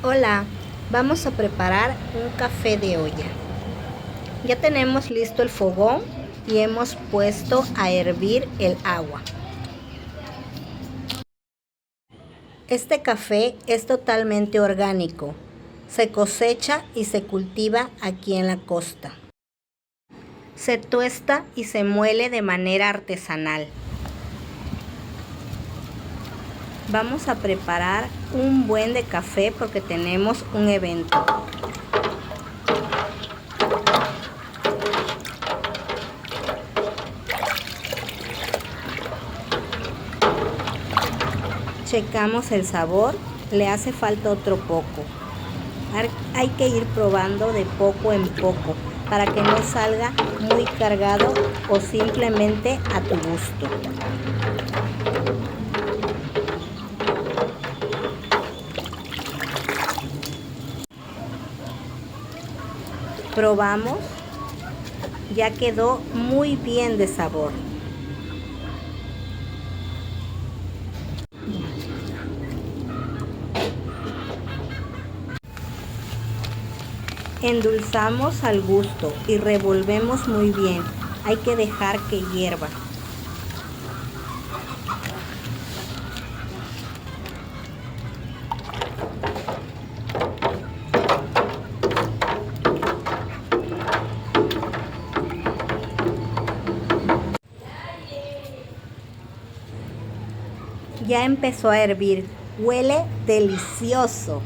Hola, vamos a preparar un café de olla. Ya tenemos listo el fogón y hemos puesto a hervir el agua. Este café es totalmente orgánico. Se cosecha y se cultiva aquí en la costa. Se tuesta y se muele de manera artesanal. Vamos a preparar un buen de café porque tenemos un evento. Checamos el sabor, le hace falta otro poco. Hay que ir probando de poco en poco para que no salga muy cargado o simplemente a tu gusto. Probamos, ya quedó muy bien de sabor. Endulzamos al gusto y revolvemos muy bien. Hay que dejar que hierva. Ya empezó a hervir. Huele delicioso.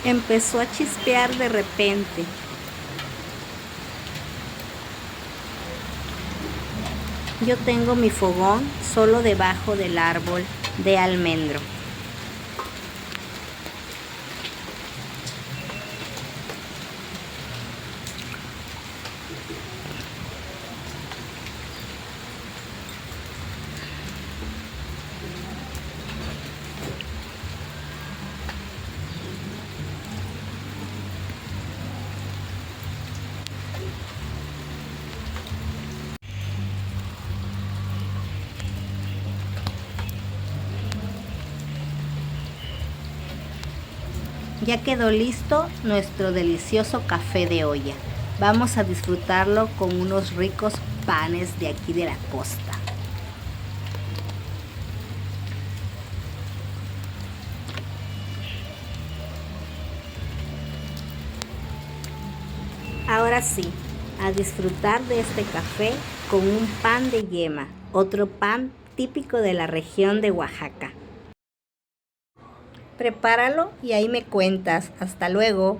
Empezó a chispear de repente. Yo tengo mi fogón solo debajo del árbol de almendro. Ya quedó listo nuestro delicioso café de olla. Vamos a disfrutarlo con unos ricos panes de aquí de la costa. Ahora sí, a disfrutar de este café con un pan de yema, otro pan típico de la región de Oaxaca. Prepáralo y ahí me cuentas. Hasta luego.